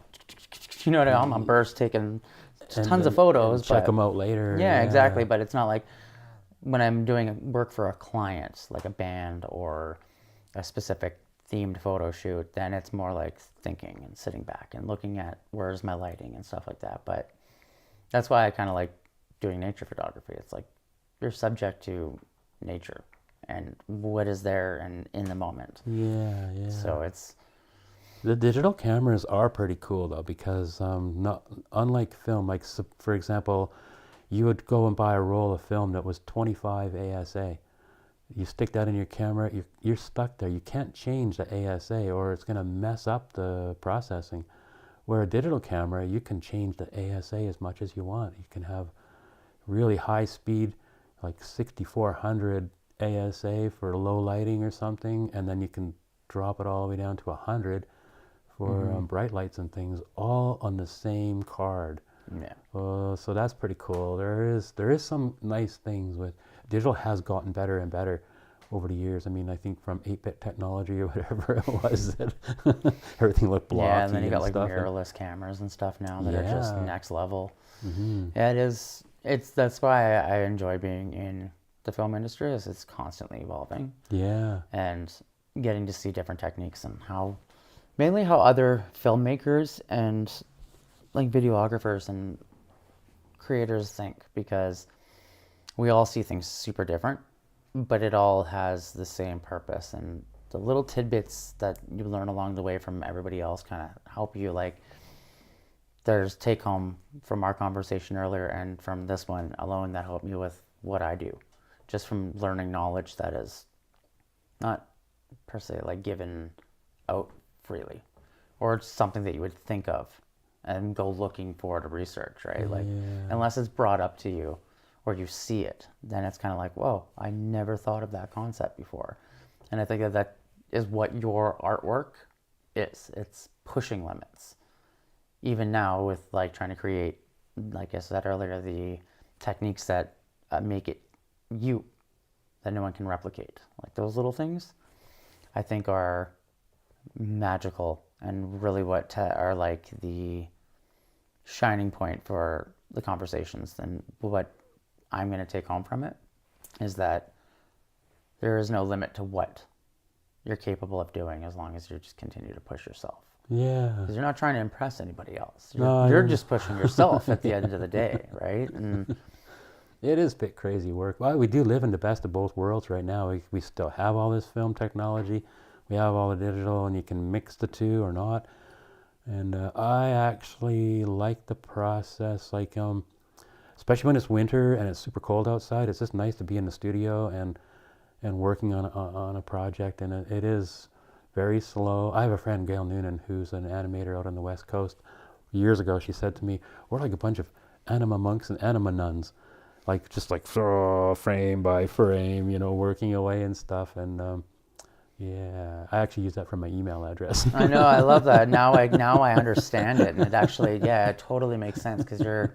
you know what I mean? I'm burst taking tons of photos. And check but, them out later. Yeah, exactly. But it's not like when I'm doing work for a client, like a band or a specific themed photo shoot, then it's more like thinking and sitting back and looking at where's my lighting and stuff like that. But that's why I kind of like doing nature photography. It's like you're subject to nature and what is there and in the moment. Yeah, yeah. So it's The digital cameras are pretty cool though, because not unlike film, like for example, you would go and buy a roll of film that was 25 ASA. You stick that in your camera, you're stuck there. You can't change the ASA or it's going to mess up the processing. Where a digital camera, you can change the ASA as much as you want. You can have really high speed, like 6400 ASA for low lighting or something, and then you can drop it all the way down to 100 for bright lights and things, all on the same card. yeah. So that's pretty cool. There is some nice things with digital. Has gotten better and better over the years. I mean, I think from 8-bit technology or whatever it was, that everything looked blocky. Yeah, and then you got like stuff. mirrorless cameras and stuff now that are just Yeah. next level. Mm-hmm. Yeah, it is. That's why I enjoy being in the film industry, is it's constantly evolving Yeah. and getting to see different techniques and mainly how other filmmakers and like videographers and creators think, because we all see things super different, but it all has the same purpose, and the little tidbits that you learn along the way from everybody else kind of help you. Like there's take home from our conversation earlier and from this one alone that helped me with what I do, just from learning knowledge that is not per se like given out freely, or it's something that you would think of and go looking for to research, right? Like unless it's brought up to you or you see it, then it's kind of like, whoa, I never thought of that concept before. And I think that is what your artwork is. It's pushing limits. Even now with like trying to create, like I said earlier, the techniques that make it you, that no one can replicate. Like those little things, I think are magical and really what are like the shining point for the conversations. And what I'm going to take home from it is that there is no limit to what you're capable of doing as long as you just continue to push yourself. Yeah. Because you're not trying to impress anybody else. No, You're just pushing yourself at the end of the day, right? And it is a bit crazy work. Well, we do live in the best of both worlds right now. We still have all this film technology. We have all the digital, and you can mix the two or not. And I actually like the process, like especially when it's winter and it's super cold outside. It's just nice to be in the studio and working on a project, and it is very slow. I have a friend, Gail Noonan, who's an animator out on the West Coast. Years ago, she said to me, "We're like a bunch of anima monks and anima nuns, like just like frame by frame, working away and stuff." And yeah, I actually use that for my email address. I know, I love that. Now I understand it, and it actually, yeah, it totally makes sense because you're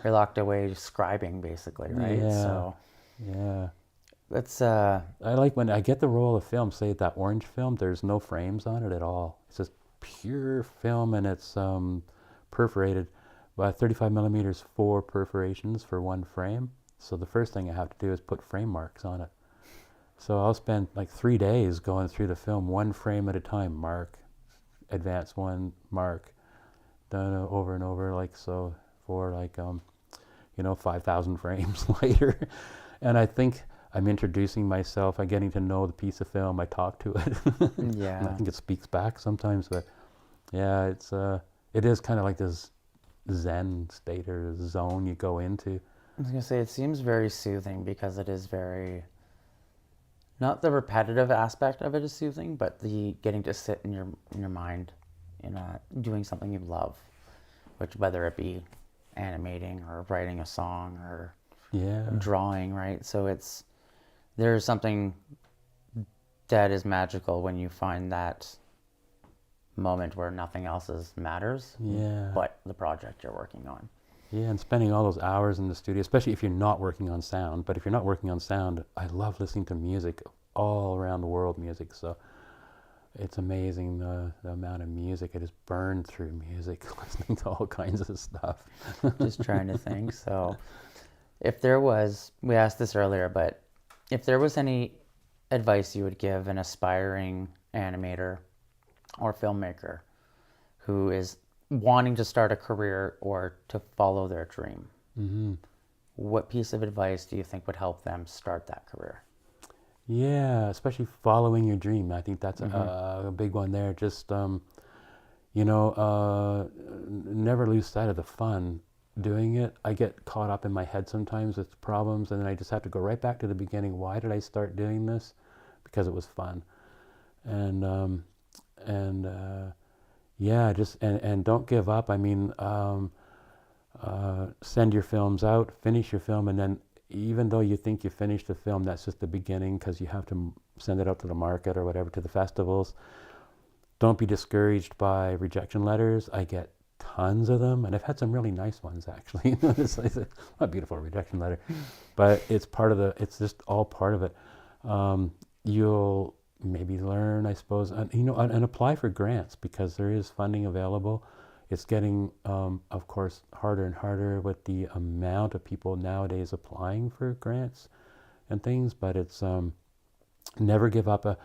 locked away scribing basically, right? Yeah, So yeah. it's I like when I get the roll of film, say that orange film, there's no frames on it at all. It's just pure film, and it's perforated by 35 millimeters, 4 perforations for one frame. So the first thing I have to do is put frame marks on it. So I'll spend like 3 days going through the film, one frame at a time, mark, advance one, mark, done over and over, like so, for like 5,000 frames later. And I think I'm introducing myself. I'm getting to know the piece of film. I talk to it. yeah. And I think it speaks back sometimes. But yeah, it is kind of like this Zen state or zone you go into. I was gonna say it seems very soothing because it is very, not the repetitive aspect of it is soothing, but the getting to sit in your mind, doing something you love, which whether it be animating or writing a song or Yeah. drawing, right? So there's something that is magical when you find that moment where nothing else matters Yeah. but the project you're working on. Yeah, and spending all those hours in the studio, especially if you're not working on sound. But if you're not working on sound, I love listening to music, all around the world music. So it's amazing the amount of music. I just burn through music, listening to all kinds of stuff. Just trying to think. So if there was, we asked this earlier, but if there was any advice you would give an aspiring animator or filmmaker who is wanting to start a career or to follow their dream, Mm-hmm. what piece of advice do you think would help them start that career? Yeah, especially following your dream. I think that's a big one there. Just, never lose sight of the fun doing it. I get caught up in my head sometimes with problems, and then I just have to go right back to the beginning. Why did I start doing this? Because it was fun. And yeah, and don't give up. I mean, send your films out, finish your film, and then even though you think you finished the film, that's just the beginning because you have to send it out to the market or whatever, to the festivals. Don't be discouraged by rejection letters. I get tons of them, and I've had some really nice ones actually. It's not a beautiful rejection letter, but it's just all part of it. You'll maybe learn, I suppose, and apply for grants because there is funding available. It's getting, of course, harder and harder with the amount of people nowadays applying for grants and things, but it's never give up.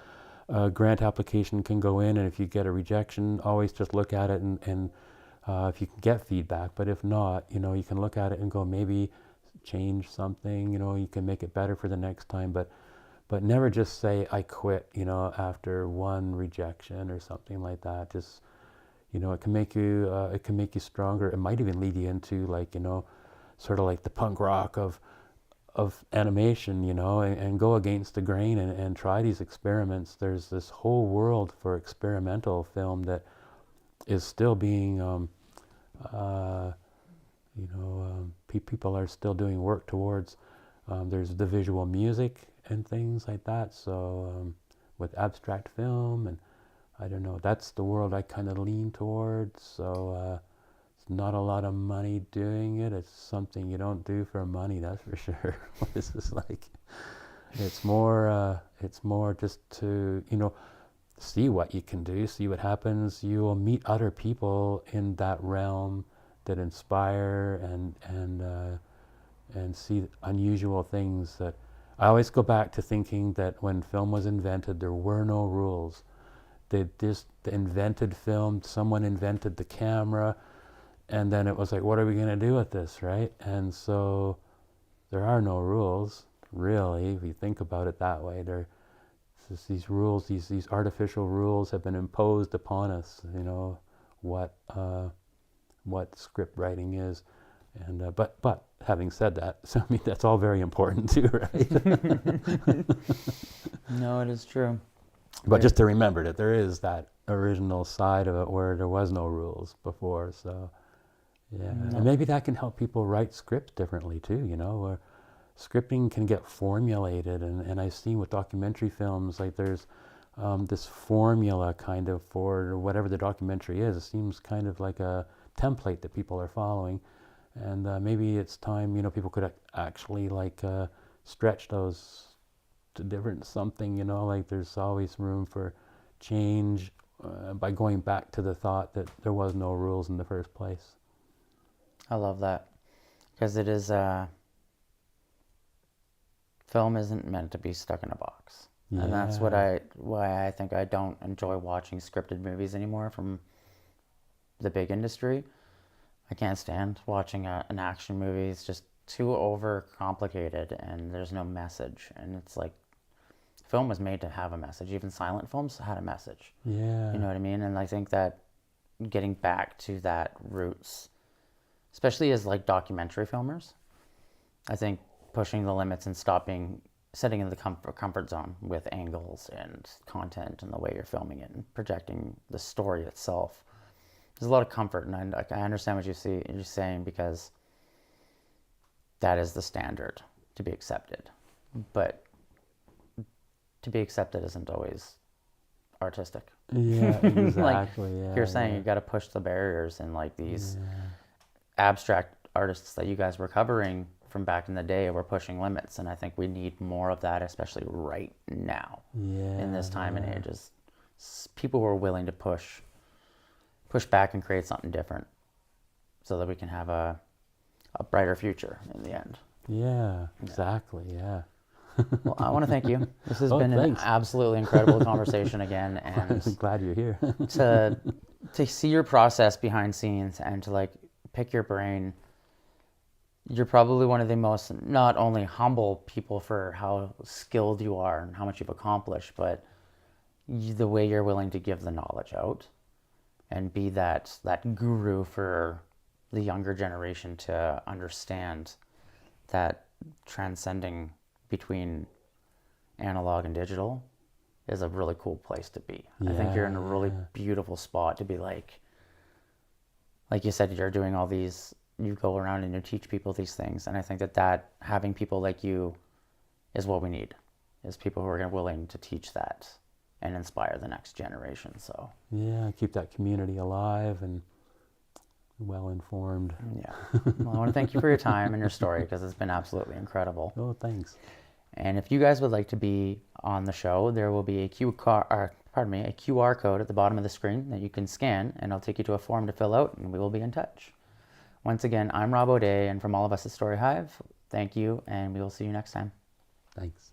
A grant application can go in, and if you get a rejection, always just look at it and if you can get feedback, but if not, you can look at it and go, maybe change something, you can make it better for the next time, but never just say, I quit, after one rejection or something like that. Just, it can make you stronger. It might even lead you into sort of like the punk rock of animation, and go against the grain and try these experiments. There's this whole world for experimental film that is still being, people are still doing work towards. There's the visual music and things like that. So with abstract film, and I don't know, that's the world I kind of lean towards. So it's not a lot of money doing it. It's something you don't do for money, that's for sure. This is it's more just to see what you can do, see what happens. You will meet other people in that realm that inspire and see unusual things. That I always go back to thinking that when film was invented, there were no rules. they just invented film. Someone invented the camera, and then it was like, what are we going to do with this, right? And so there are no rules, really, if you think about it that way. These rules, these artificial rules have been imposed upon us, what script writing is. And but having said that, so I mean that's all very important too, right? No, it is true. But just to remember that there is that original side of it where there was no rules before. So yeah, and maybe that can help people write scripts differently too. Where scripting can get formulated, and I've seen with documentary films, like there's this formula kind of for whatever the documentary is. It seems kind of like a template that people are following. And maybe it's time, people could actually stretch those to different something, like there's always room for change by going back to the thought that there was no rules in the first place. I love that, because it is, film isn't meant to be stuck in a box. Yeah. And that's why I think I don't enjoy watching scripted movies anymore from the big industry. I can't stand watching an action movie. It's just too overcomplicated, and there's no message. And it's like, film was made to have a message. Even silent films had a message. Yeah. You know what I mean? And I think that getting back to that roots, especially as like documentary filmers, I think pushing the limits and setting in the comfort zone with angles and content and the way you're filming it and projecting the story itself. There's a lot of comfort, and I understand what you're saying, because that is the standard to be accepted. But to be accepted isn't always artistic. Yeah, exactly. You're saying you got to push the barriers, and like these abstract artists that you guys were covering from back in the day were pushing limits, and I think we need more of that, especially right now in this time and age. Is people who are willing to push back and create something different so that we can have a brighter future in the end. Yeah, exactly, yeah. Well, I want to thank you. This has been an absolutely incredible conversation again, and I'm glad you're here. to see your process behind scenes and to pick your brain. You're probably one of the most not only humble people for how skilled you are and how much you've accomplished, but the way you're willing to give the knowledge out and be that guru for the younger generation to understand that transcending between analog and digital is a really cool place to be. I think you're in a really beautiful spot to be like you said, you're doing all these, you go around and you teach people these things. And I think that having people like you is what we need, is people who are willing to teach that and inspire the next generation. So yeah, keep that community alive and well informed. Yeah. Well, I want to thank you for your time and your story, because it's been absolutely incredible. Oh, thanks. And if you guys would like to be on the show, there will be a QR code at the bottom of the screen that you can scan, and it'll take you to a form to fill out, and we will be in touch. Once again, I'm Robb O'Day, and from all of us at Story Hive, thank you, and we will see you next time. Thanks.